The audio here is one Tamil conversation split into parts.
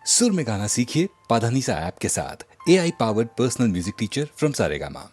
सुर में गाना सीखिए पाधानीसा ऐप के साथ। AI powered personal music teacher from Saregama.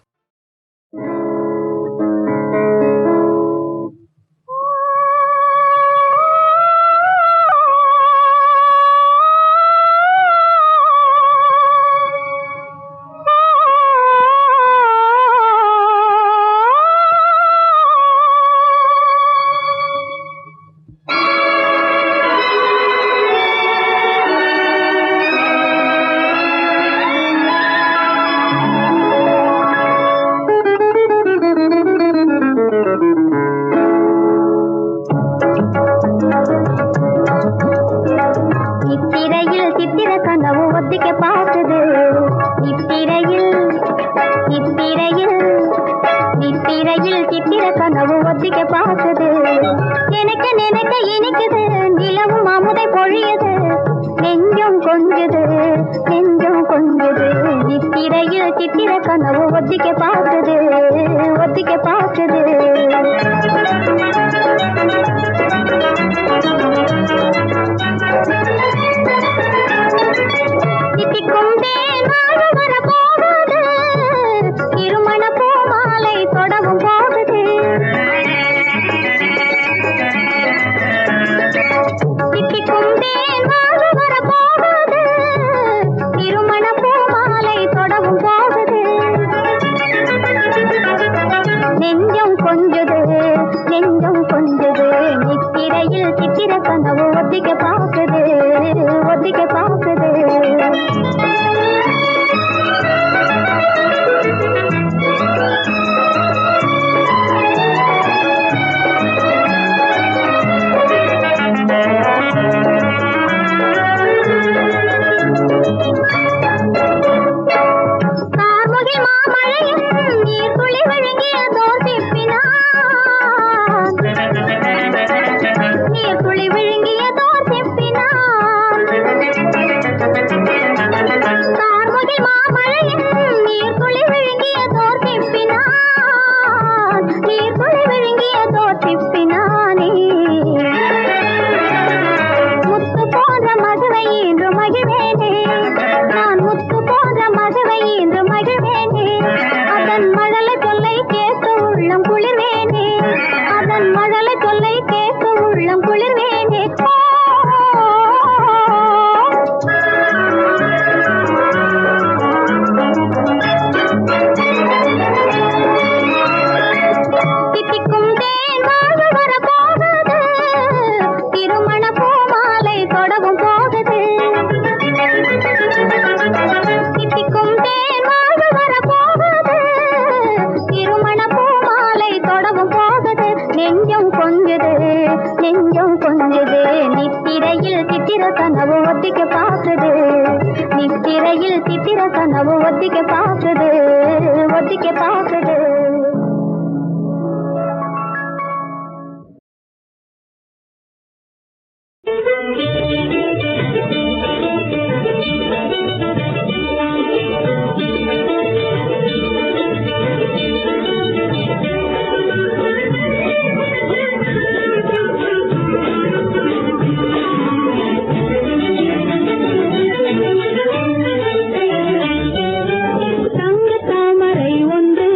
தங்க தாமரை ஒன்று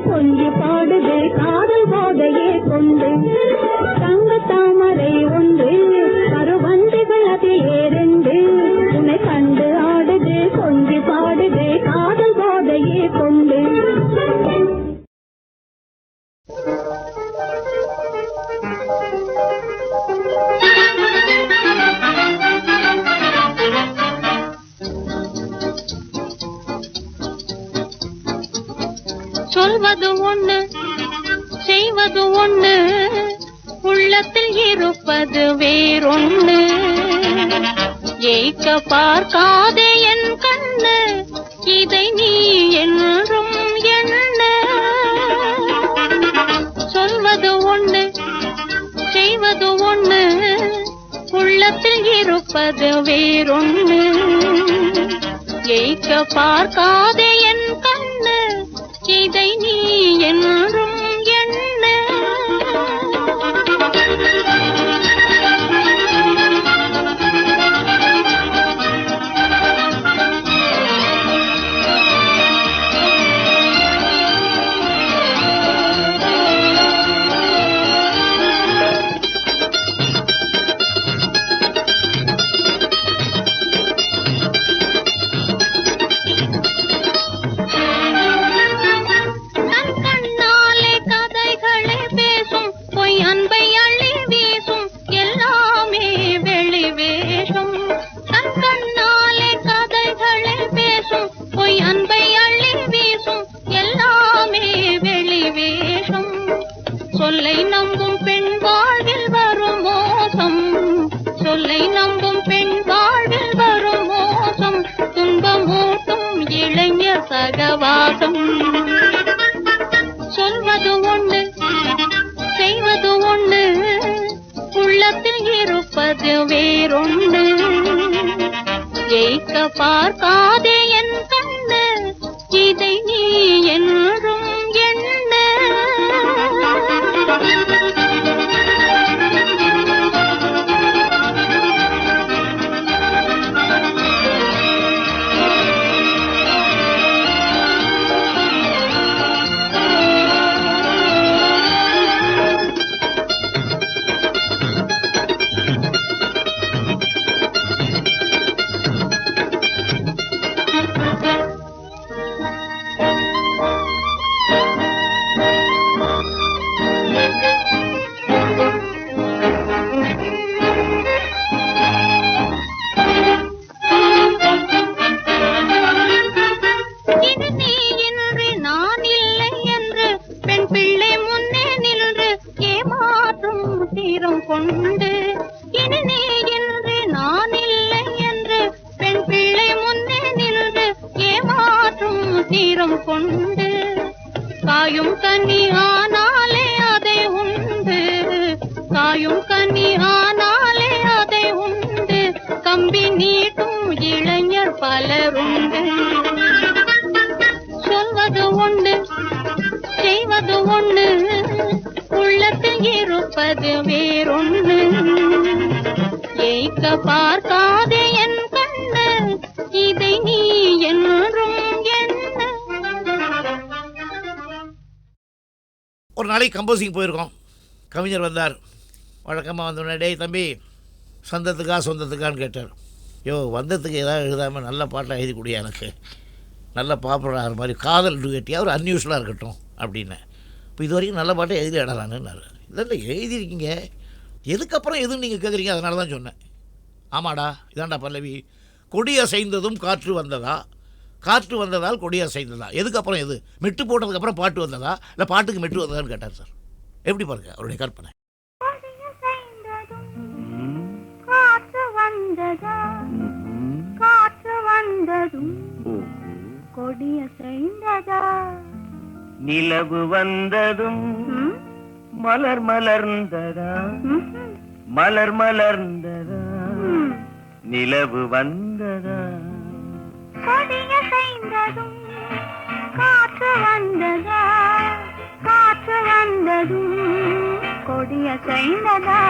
கொஞ்சி பாடுது காதல் போதையே கொண்டு தங்க தாமரை ஒன்று கருவண்டிகள் அதில் ஏறெண்டு உன்னை கண்டு ஆடுது கொஞ்சி பாடுது காதல் போதையே கொண்டு. சொல்வது ஒண்ணு செய்வது ஒண்ணு உள்ளத்தில் இருப்பது வேறொண்ணு ஏய்க்க பார்க்காதே என் கண்ணு இதை நீ என்றும் என்ன. சொல்வது ஒண்ணு செய்வது ஒண்ணு உள்ளத்தில் இருப்பது வேறொண்ணு ஏய்க்க பார்க்காதே என் கண்ணு இதை நீ என்றும் என்ன. சொல்லை நம்பும் பெண் வாழ்வில் வரும் மோசம் சொல்லை நம்பும் பெண் வாழ்வில் வரும் மோசம் துன்பமூட்டும் இளைஞர் சகவாசம். சொல்வது ஒண்ணு செய்வது ஒண்ணு உள்ளத்தில் இருப்பது வேறொண்ணு ஏய்க்க பார்க்காதே என் கண்ணு இதை நீ என்றும் என்ன. கொண்டு காயும் கனி ஆனாலே அதை உண்டு காயும் கனி ஆனாலே அதை உண்டு கம்பி நீட்டும் இளைஞர் பலருண்டு. சொல்வது ஒண்ணு செய்வது ஒண்ணு உள்ளத்தில் இருப்பது வேறொண்ணு ஏய்க்க பார்க்காதே என் கண்ணு இதை நீ என்றும் என்ன. ஒரு நாளைக்கு கம்போசிங் போயிருக்கோம். கவிஞர் வந்தார். வழக்கமாக வந்தோடனே டேய் தம்பி சொந்தத்துக்கா சொந்தத்துக்கான்னு கேட்டார். யோ வந்ததுக்கு ஏதாவது எழுதாமல் நல்ல பாட்டை எழுதி கொடுயா, எனக்கு நல்ல பாப்புலர் ஆகிற மாதிரி காதல் டுகெட்டியா ஒரு அன்யூஸ்வலாக இருக்கட்டும் அப்படின்னு. இப்போ இது வரைக்கும் நல்ல பாட்டை எழுதி இடலான்னு. இல்லை எழுதியிருக்கீங்க, எதுக்கப்புறம் எதுவும் நீங்கள் கேட்குறீங்க, அதனால தான் சொன்னேன். ஆமாடா இதாண்டா பல்லவி, கொடி அசைந்ததும் காற்று வந்ததா, காற்று வந்ததால் கொடி அசைந்ததா, எதுக்கப்புறம் எது, மெட்டு போட்டதுக்கப்புறம் பாட்டு வந்ததா இல்லை பாட்டுக்கு மெட்டு வந்ததான்னு கேட்டார் சார். எப்படி பாருங்க அவருடைய கற்பனை. காற்று வந்ததா காற்று வந்ததும் கொடி அசைந்ததா, நிலவு வந்ததும் மலர் மலர்ந்ததா, மலர் மலர்ந்ததா, நிலவு வந்ததா, கொடி அசைந்ததும் காற்று வந்ததா காற்று வந்ததும் கொடி அசைந்ததா.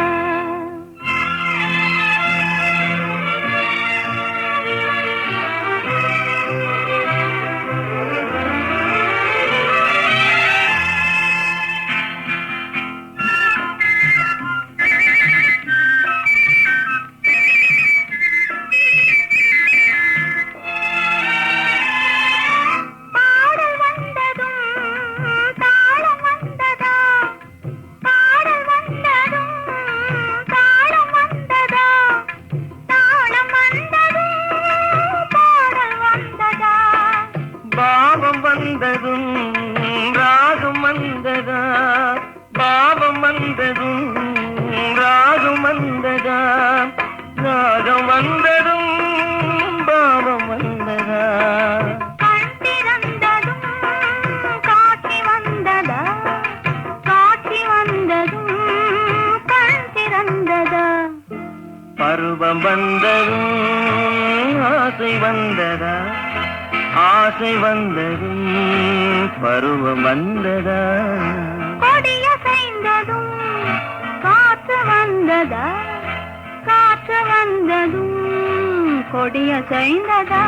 பாவம் வந்ததும் ராகம் வந்ததா, பாவம் வந்ததும் ராகம் வந்ததா, ராகம் வந்ததும் பாவம் வந்ததா. கண் திறந்ததும் காட்சி வந்ததா, காட்சி வந்ததும் கண் திறந்ததா. பருவம் வந்ததும் ஆசை வந்ததா, ஆசை வந்ததும் பருவம் வந்ததா. கொடியசைந்ததும் காற்று வந்ததா, காற்று வந்ததும் கொடியசைந்ததா.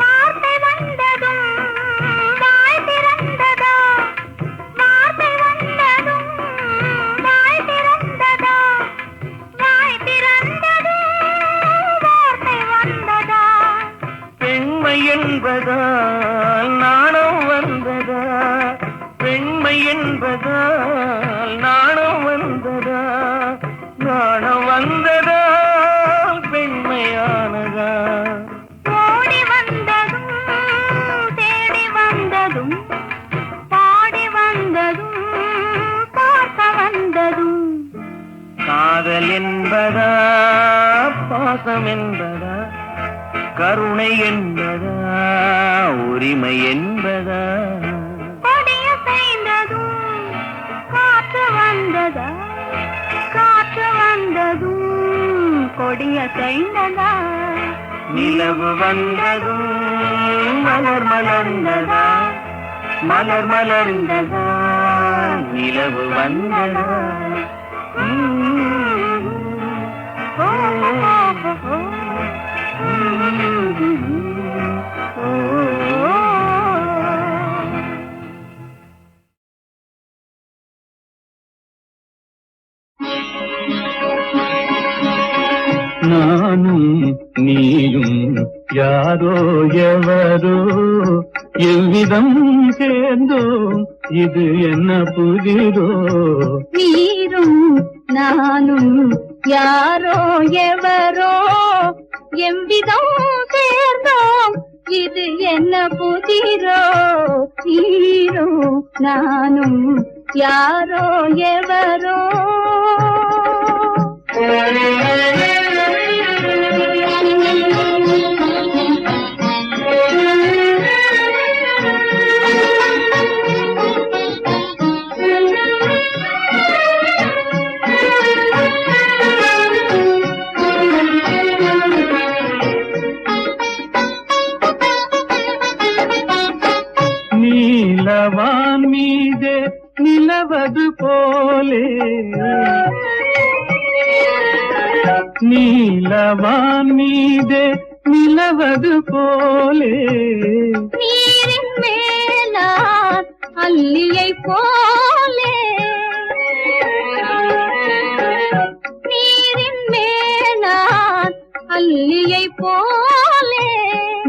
வார்த்தை வந்ததும் வாய் திறந்ததா, வார்த்தை வந்ததும் வாய் திறந்ததா, வாய் திறந்ததும் வார்த்தை வந்ததா. பெண்மை என்பதால் நாணம் வந்ததா, பெண்மை என்பதால் நாணம் வந்ததா, நாணம் வந்ததால் பெண்மையானதா. ஓடி வந்ததும் தேடி வந்ததும் பாடி வந்ததும் பார்க்க வந்ததும். காதல் என்பதா பாசம் என்பதா, கருணை என்பதா உரிமை என்பதா. கொடியசைந்ததும் காற்று வந்ததா, காற்று வந்ததும் கொடியசைந்ததா. நிலவு வந்ததும் மலர் மலர்ந்ததா, மலர் மலர்ந்ததா, நிலவு வந்ததா. ஓ, ஓ, ஓ, நானும் நீயும் யாரோ எவரோ எவ்விதம் சேர்ந்தோம், இது என்ன புதிதோ. நீரும் நானும் யாரோ எவரோ எவ்விதம் சேர்ந்தோம், இது என்ன புதிரோ. நீரும் நானும் யாரோ எவரோ. நீலவான் மீதே நிலவது போலே, நீலவான் மீதே நிலவது போலே, நீரின் மேலார் அல்லியை போலே, நீரின் மேலார் அல்லியை போலே.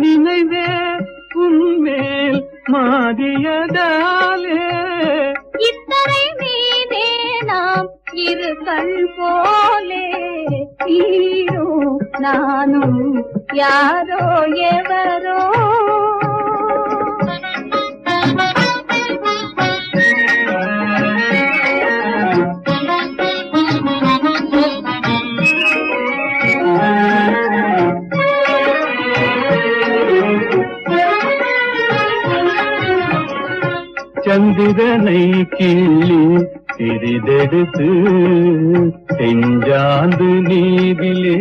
நினைவே உன்மேல் மாறியதாலே, இத்தனை மீதே நாம் இரு கண் போலே. நீரோ நானும் யாரோ எவரோ. சந்திரனை கிள்ளி சிறிதெடுத்து செஞ்சாந்து நீதிலே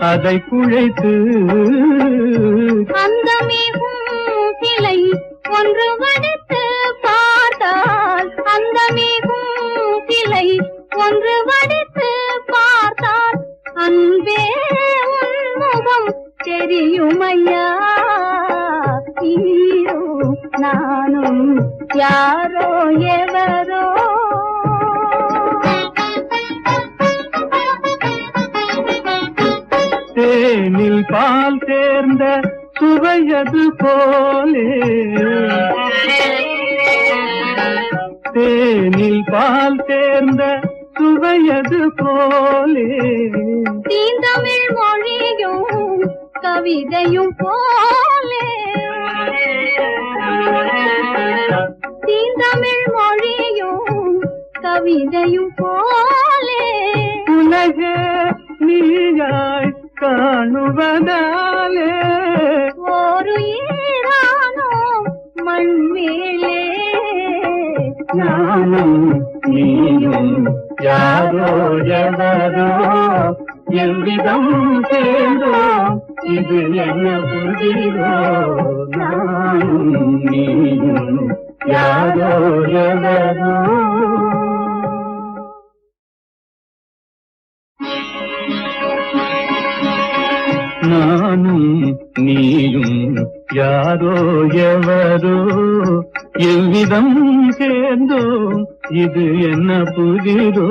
அதை குழைத்து, அந்த மிகும் சிலை ஒன்று வடித்து பார்த்தால், அந்த மிகும் சிலை ஒன்று வடித்து பார்த்தால், அன்பே உன்முகம் தெரியுமையா. நீரோ நானும் யாரோ எவரோ. தேனில் பால் சேர்ந்த சுவையது போலே தேனில் பால் சேர்ந்த சுவையது போலே தீந்தமிழ் மொழியும் கவிதையும் போலே தீந்தமிழ் மொழியும் கவிதையும் போலே உலகே நீயாய் காணுவதாலே ஒரு ஈரானோ மண்மேலே நானும் நீயும் யாரோ எவரோ எவ்விதம் சேர்ந்தோ இது என்ன புதிரோ நானும் நீயும் யாரோ எவரோ நானும் நீயும் யாரோ எவரோ எவ்விதம் சேர்ந்தோம் இது என்ன புதிரோ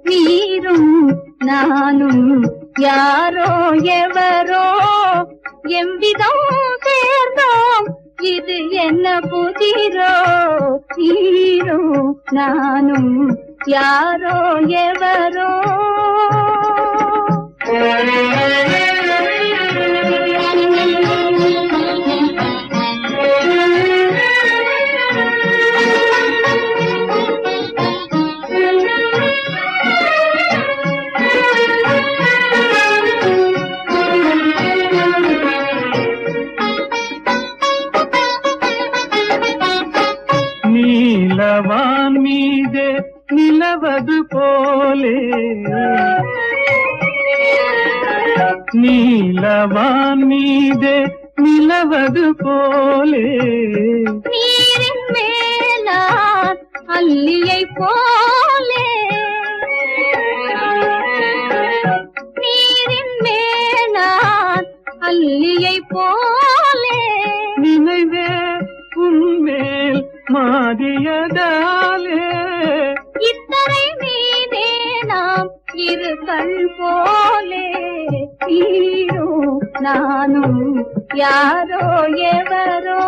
நீரும் நானும் யாரோ எவரோ எவ்விதம் சேர்ந்தோம் இது என்ன புதிரோ நீரும் நானும் யாரோ எவரோ நீலவான் மீதே நிலவது போலே நீலவான் மீதே நிலவது போலே நீரின் மேலான் அல்லியை போலே நீரின் மேலான் அல்லியை போலே நினைவே உன்மேல் மாறியதாலே இத்தனை மீதே நாம் இரு கண் போலே நீரோ நானும் யாரோ எவரோ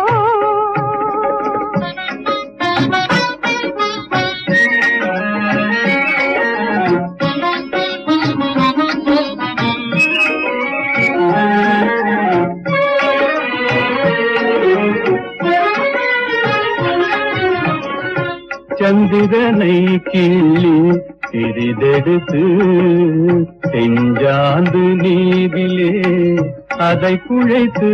சந்திரனை கிள்ளி சிறிதெடுத்து செஞ்சாந்து நீதிலே அதை குழைத்து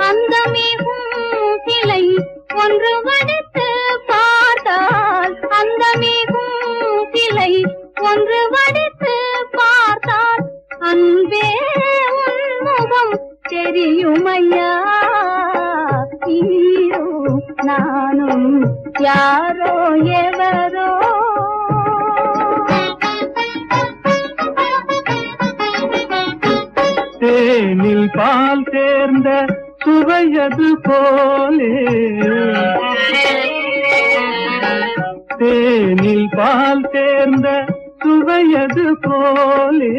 அந்த மிகும் சிலை ஒன்று வடித்து பார்த்தால் அந்த மிகும் சிலை ஒன்று வடித்து பார்த்தால் அன்பே உன்முகம் தெரியுமையா நீரோ நானும் யாரோ எவரோ தேனில் பால் சேர்ந்த சுவையது போலே தேனில் பால் சேர்ந்த சுவையது போலே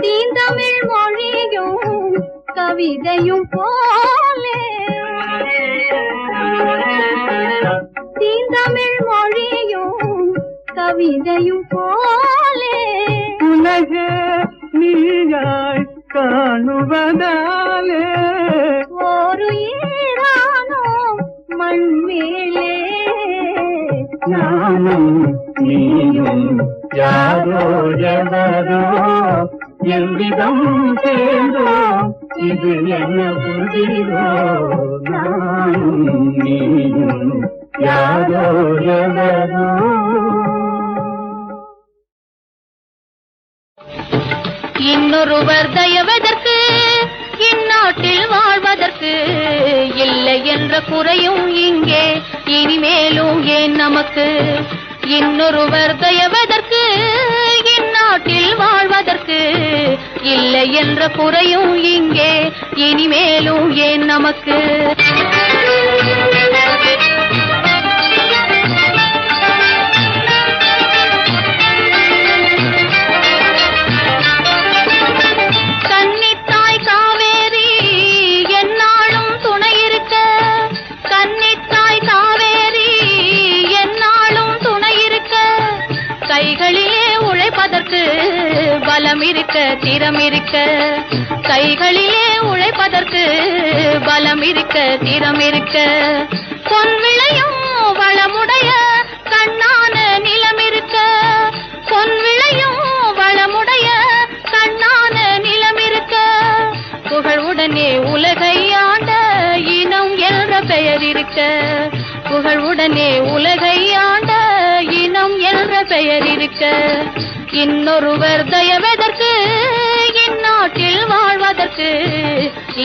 தீந்தமிழ் மொழியும் கவிதையும் போலே தீந்தமிழ் மொழியும் கவிதையும் போலே உலகே நீயாய் காணுவதாலே ஒரு ஈரானோ மண்மேலே நானும் நீயும் யாரோ எவரோ எவ்விதம் சேர்ந்தோ இது என்ன புதிரோ நானும் நீயும் யாரோ எவரோ இன்னொருவர் தயவதற்கு இந்நாட்டில் வாழ்வதற்கு இல்லை என்ற குறையும் இங்கே இனிமேலும் ஏன் நமக்கு இன்னொருவர் தயவதற்கு இந்நாட்டில் வாழ்வதற்கு இல்லை என்ற குறையும் இங்கே இனிமேலும் ஏன் நமக்கு கைகளிலே உழைப்பதற்கு பலம் இருக்க திறம் இருக்க, கைகளிலே உழைப்பதற்கு பலம் இருக்க திறம் இருக்க, பொன் விளையும் வளமுடைய கண்ணான நிலம் இருக்க, பொன் விளையும் வளமுடைய கண்ணான நிலம் இருக்க, புகழுடனே உலகை ஆண்ட இனம் என்ற பெயர் இருக்க, புகழுடனே உலகை ஆண்ட இனம் என்ற பெயர் இருக்க, இன்னொருவர் தயவதற்கு இந்நாட்டில் வாழ்வதற்கு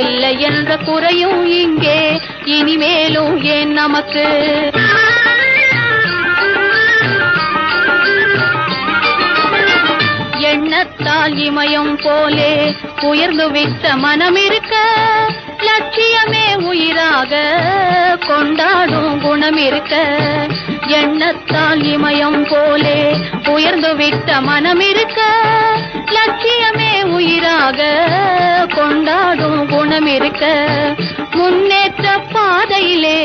இல்லை என்ற குறையும் இங்கே இனிமேலும் ஏன் நமக்கு? எண்ணத்தால் இமயம் போலே உயர்ந்து விட்ட மனம் இருக்க, லட்சியமே உயிராக கொண்டாடும் குணம் இருக்க, எண்ணத்தால் இமயம் போலே உயர்ந்து விட்ட மனம் இருக்க, லட்சியமே உயிராக கொண்டாடும் குணம் இருக்க, முன்னேற்ற பாதையிலே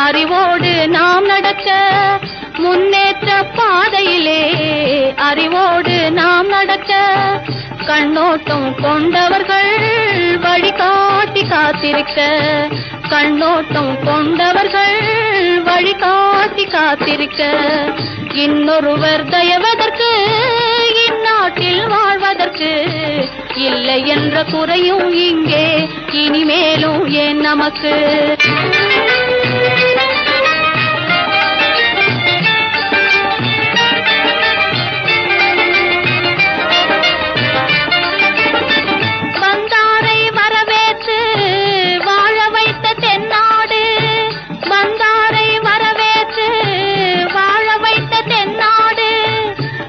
அறிவோடு நாம் நடக்க, முன்னேற்ற பாதையிலே அறிவோடு நாம் நடக்க, கண்ணோட்டம் கொண்டவர்கள் வழிகாட்டி காத்திருக்க, கண்ணோட்டம் கொண்டவர்கள் வழிகாட்டி காத்திருக்க, இன்னொருவர் தயவதற்கு இந்நாட்டில் வாழ்வதற்கு இல்லை என்ற குறையும் இங்கே இனிமேலும் ஏன் நமக்கு?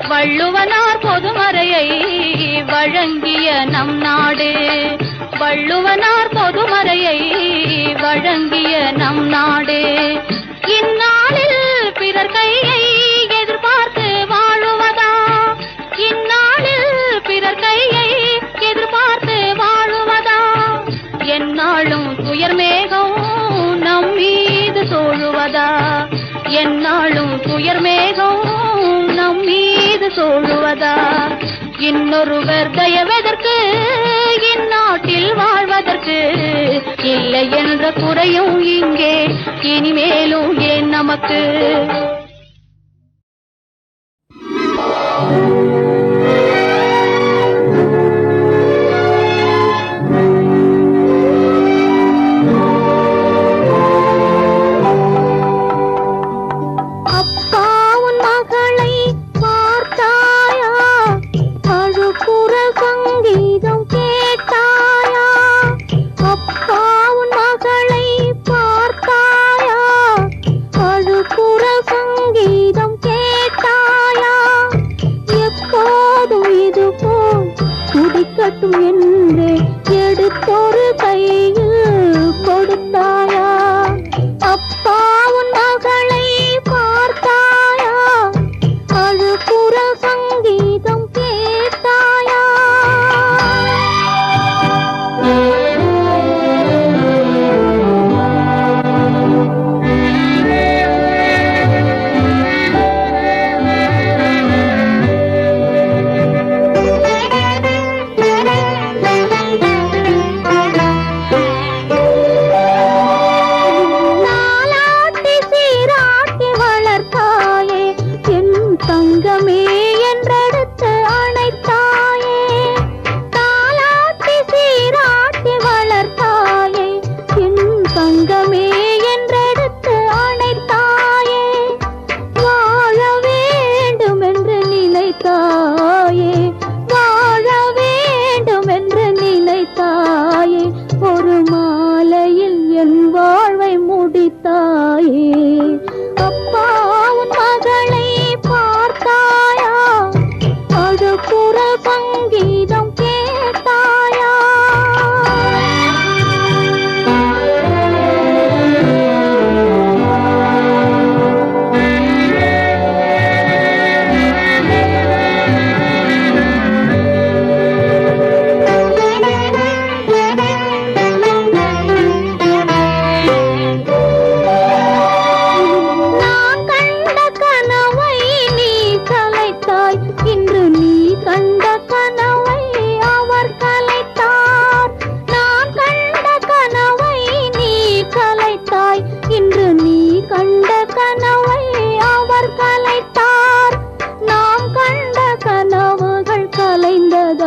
வள்ளுவனார் பொதுமறையை வழங்கிய நம் நாடு, வள்ளுவனார் பொதுமறையை வழங்கிய நம் நாடு, இந்நாளில் பிறர் கையை எதிர்பார்த்து வாழுவதா, இந்நாளில் பிறர் கையை எதிர்பார்த்து வாழுவதா, எந்நாளும் துயர் மேகம் நம் மீது சோழுவதா, எந்நாளும் துயர் மேகம் நம் மீது சோழுவதா, இன்னொருவர் தயவதற்கு இந்நாட்டில் வாழ்வதற்கு இல்லை என்ற குறையும் இங்கே இனிமேலும் ஏன் நமக்கு? என்று எடுத்தொரு கையில் கொடுத்தாயா? அப்பா உன் மகளை பார்த்தாயா? அது புற சங்கீதம் கேட்டாயா?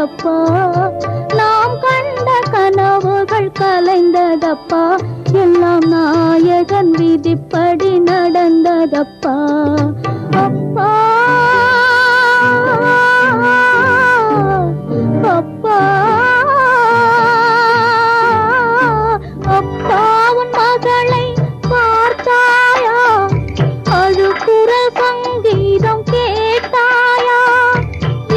வந்ததப்பா, நாம் கண்ட கனவுகள் கலைந்ததப்பா, எல்லாம் நாயகன் விதிப்படி நடந்ததப்பா. அப்பா அப்பா அப்பா, உன் மகளை பார்த்தாயா? அழுகுற சங்கீதம் கேட்டாயா?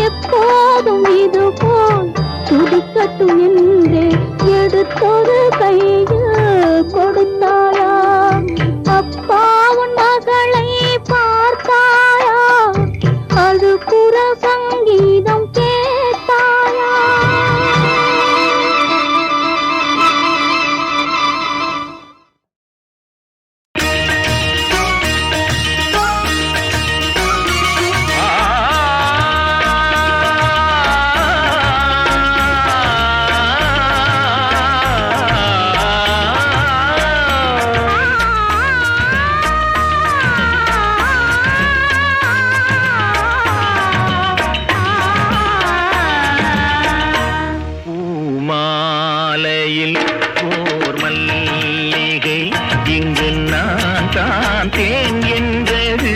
எப்போதும் இது போல் துடிக்கட்டும் என்றே எடுத்தொரு கையில் கொடுத்தாயா? அப்பா, உன் மகளை பார்த்தாயா? அழுகுற சங்கீதம் கேட்டாயா? பூமாலையில் ஓர் மல்லிகை இங்கு நான் தான் தேன் என்றது.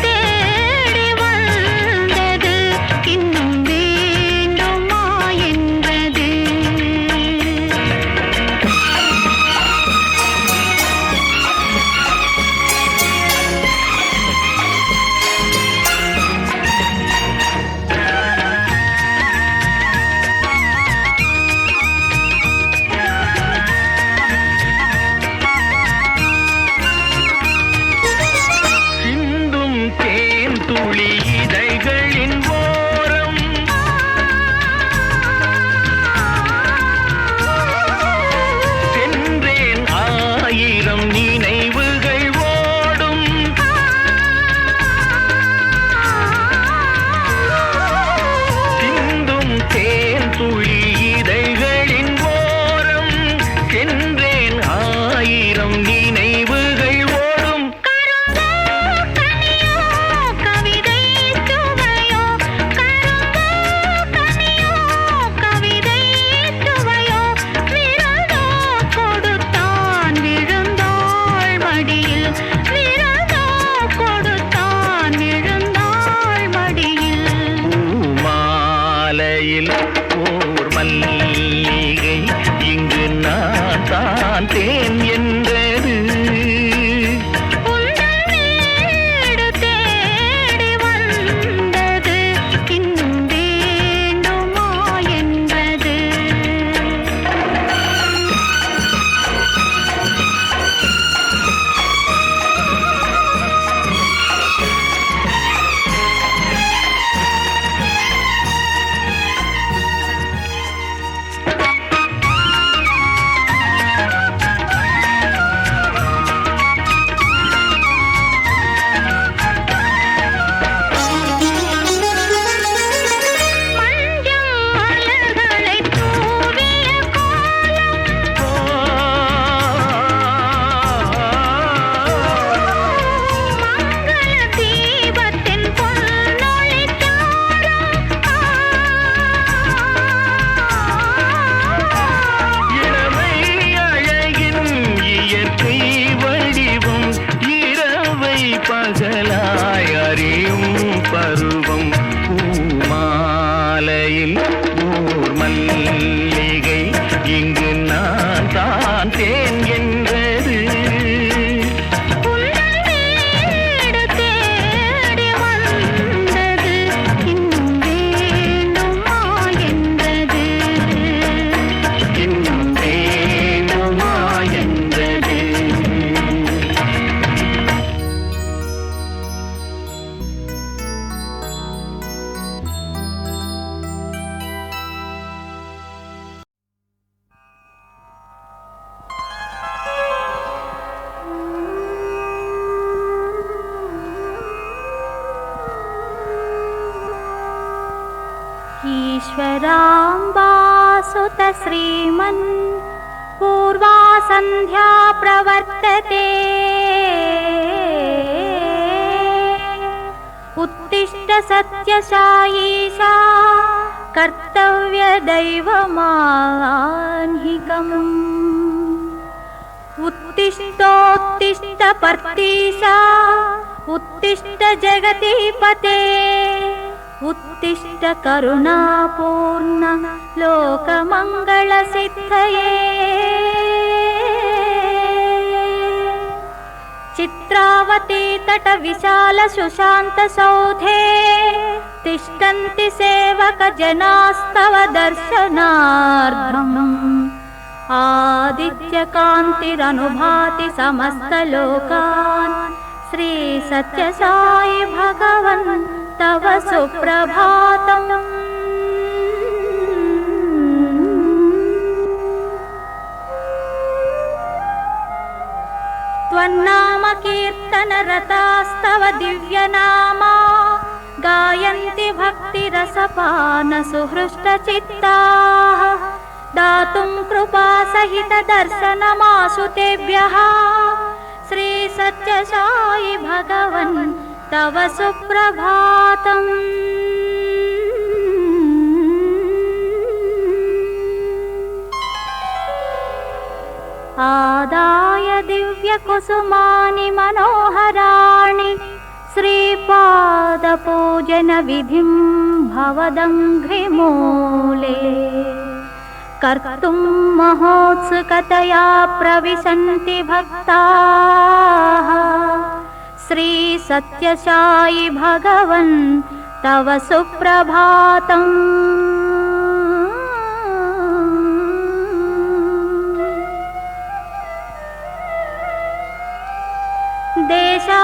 தேடி வந்தது இன்னும் வேண்டுமா என்றது. சிந்தும் தேன் துளி இதழ்களின் ஓரம் சென்றேன் ஆயிரம் நினைவுகள் ஓடும். சிந்தும் தேன் துளி இதழ்களின் ஓரம் சென்றேன் ஆயிரம் நினைவுகள் ஓடும். கவிதை சுவையோ, கனியோ கவிதை சுவையோ, விரதோ கொடுத்தான் விழுந்தாள் மடியில், விரதோ கொடுத்தான் விழுந்தாள் மடியில். பூமாலையில் ஓர் மல்லிகை இங்கு நான் தான் தேன் என்றது. உந்தன் வீடு தேடி வந்தது இன்னும் வேண்டுமா என்றது. மஞ்சள் மலர்களை தூவிய கோலம், மங்கள தீபத்தின் பொன்னொளிச்சாரம். இளமை அழகின் இயற்கை வடிவம் இரவை பகலாய் அறியும் பருவம். பூமாலையில் ஓர் மல்லிகை இங்கு நான் தான் தேன் என்றது. உந்தன் வீடு தேடி வந்தது இன்னும் வேண்டுமா என்றது. இன்னும் வேண்டுமா என்றது. ईश्वराम्बासुत श्रीमन् पूर्वा सन्ध्या प्रवर्तते उत्तिष्ठ सत्यसायीशा कर्तव्यदैवमाह्निकम् उत्तिष्ठोत्तिष्ठ पर्तीशा उत्तिष्ठ जगतीपते उत्तिष्ठ करुणापूर्ण लोकमङ्गलसिद्धये चित्रावती तट विशाल सुशान्त सौधे तिष्ठन्ति सेवक जनास्तव दर्शनार्थम् आदित्य कान्तिरनुभाति समस्त लोकान् श्री सत्य साई भगवन् तव सुप्रभातम् त्वन्नाम कीर्तन रतास्तव दिव्यनामा गायन्ति भक्तिरसपान सुहृष्टचित्ताः दातुं कृपा सहित दर्शनमासु तेभ्यः श्री सत्य साई भगवन् तव सुप्रभातम् आदाय दिव्य कुसुमानि मनोहराणि श्रीपाद पूजन विधिं भवदङ्घ्रिमूले कर्तुं महोत्सुकतया प्रविशन्ति भक्ताः श्री सत्य साई भगवन् तव सुप्रभातम्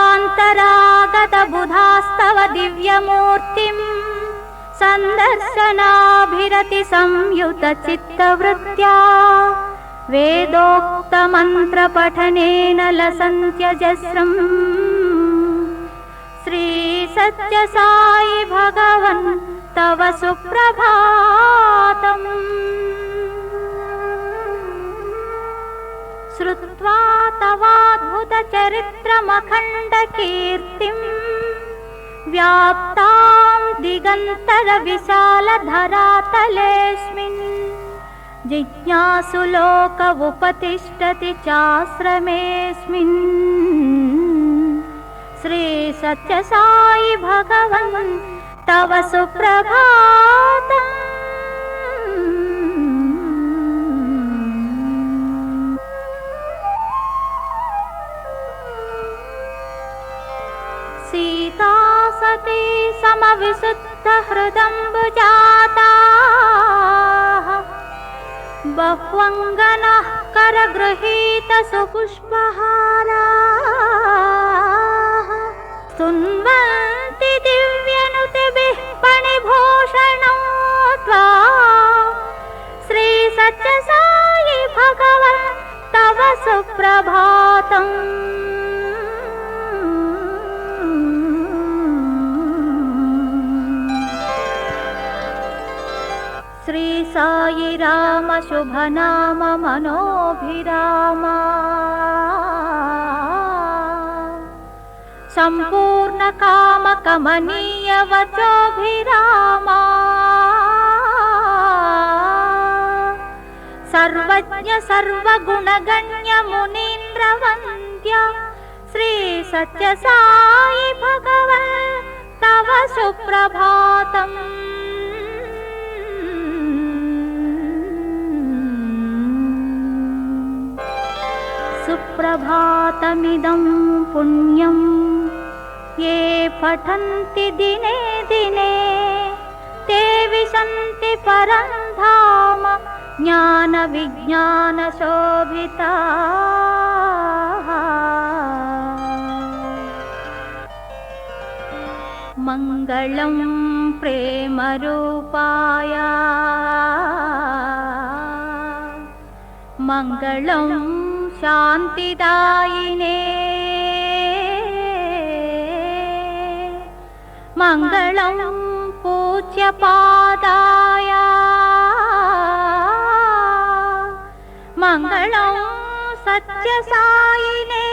देशान्तरागत बुधास्तव दिव्यमूर्तिम् सन्दर्शनाभिरति संयुत चित्तवृत्त्या वेदोक्त मंत्र पठनेन लसन्त्यजस्रम् श्री सत्य साई भगवन् तव सुप्रभातम् श्रुत्वा तवाद्भुत चरित्रमखण्ड कीर्तिम् व्याप्तां दिगन्तर विशाल धरातलेऽस्मिन् जिज्ञासु लोक उपतिष्ठति चाश्रमेऽस्मिन् श्री सत्य साई भगवन् तव सुप्रभातम् सीता सती समविशुद्ध हृदम्बुजाता बह्वङ्गनः करगृहीत सुपुष्पहाराः स्तुन्वन्ति दिव्यनुतिभिः फणिभूषणौ त्वां श्री सत्य साई भगवन् तव सुप्रभातम् श्री साई राम शुभ नाम मनोभिरामा संपूर्ण काम कमनीय वचोभिरामा सर्वज्ञ सर्वगुणगण्य मुनीन्द्र वन्द्य श्री सत्य साई भगवन् तव सुप्रभातम् सुप्रभातमिदं पुण्यं ये पठन्ति दिने दिने ते विशन्ति परं धाम ज्ञान विज्ञान शोभिताः मङ्गलं प्रेम रूपाय मङ्गलं शान्तिदायिने मङ्गलं पूज्यपादाय मङ्गलं सत्यसायिने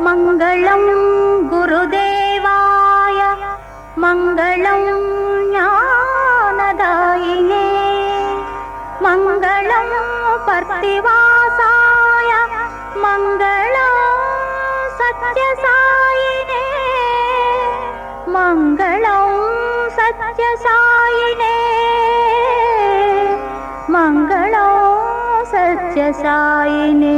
மங்களம் குருதேவாய மங்களம் ஞானதாயினே மங்களம் பர்த்திவாசாய மங்களம் சத்யசாயினே மங்களம் சத்யசாயினே மங்களம் சத்யசாயினே.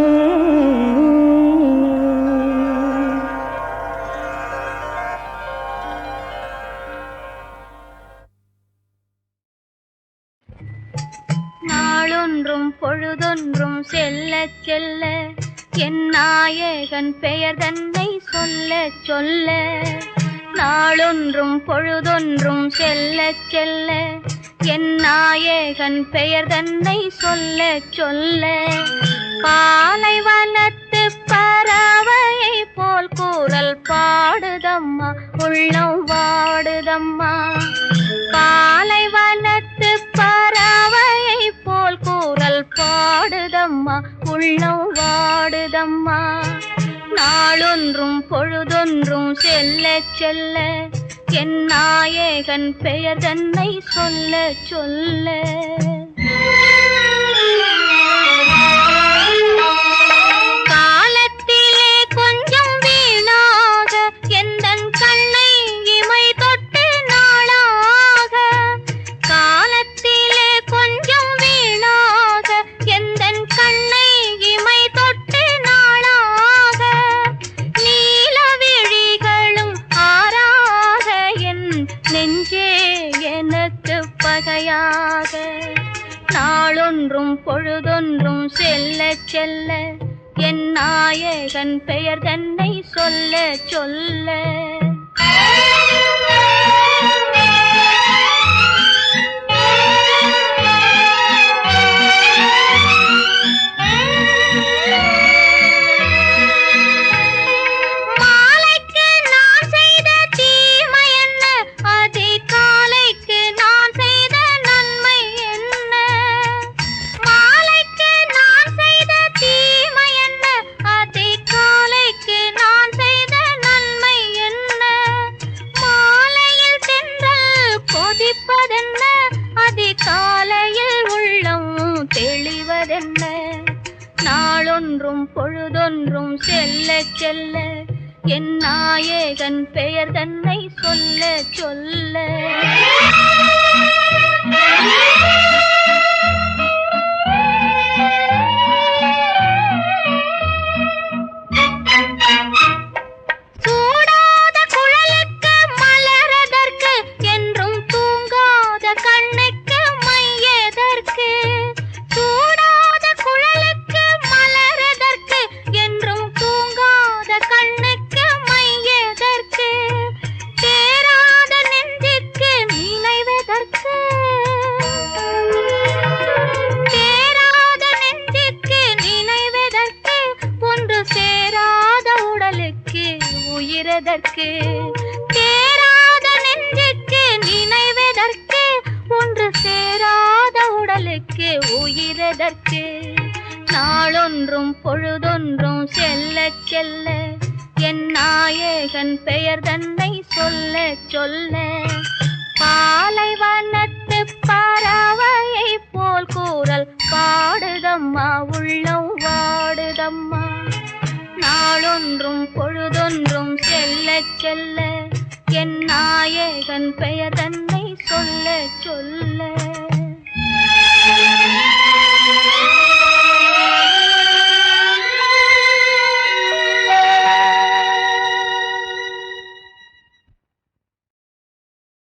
நாளொன்றும் பொழுதொன்றும் செல்ல செல்ல என் நாயகன் பெயர் தன்னை சொல்ல சொல்ல நாளொன்றும் பொழுதொன்றும் செல்ல செல்ல என் நாயகன் பெயர் தன்னை சொல்ல சொல்ல பாலைவனத்து பறவையை போல் கூறல் பாடுதம்மா உள்ளம் வாடுதம்மா பாலைவனத்து பறவையை போல் கூறல் பாடுதம்மா உள்ளம் வாடுதம்மா நாளொன்றும் பொழுதொன்றும் செல்ல செல்ல என் நாயகன் பெயர் தன்னை சொல்ல சொல்ல காலத்திலே கொஞ்சம் வீணாக எந்தன் கண்ணை இமை தொட்டு நாளாக காலத்திலே கொஞ்சம் வீணாக எந்தன் கண்ணை இமை தொட்டு நாளாக நீல விழிகளும் ஆறாக என் நெஞ்சே எனக்கு பகையாக நாளொன்றும் பொழுதொன்றும் செல்ல செல்ல என் நாயகன் பெயர் தன்னை சொல்ல சொல்ல நாளொன்றும் பொழுதொன்றும் செல்ல செல்ல என் நாயகன் பெயர் தன்னை சொல்ல சொல்ல சூடாத குழலுக்கு மலரதற்கு என்றும் தூங்காத கண்ணுக்கு மையதற்கு சூடாத குழலுக்கு மலரதற்கு என்றும் தூங்காத கண்ணுக்கு மையதற்கு தேராத நெஞ்சுக்கு நினைவதற்கு தேராத நெஞ்சுக்கு நினைவதற்கு ஒன்று சேராத உடலுக்கு உயிரதற்கு தேராத நெஞ்சுக்கு நினைவதற்கு ஒன்று சேராத உடலுக்கு உயிரதற்கு நாளொன்றும் பொழுதொன்றும் செல்ல செல்ல என் நாயகன் பெயர் தன்னை சொல்ல சொல்ல பாலைவனத்து பறவையை போல் கூறல் பாடுதம்மா உள்ளம் வாடுதம்மா நாளொன்றும் பொழுதொன்றும் செல்ல செல்ல என் நாயகன் பெயர் தன்னை சொல்ல சொல்ல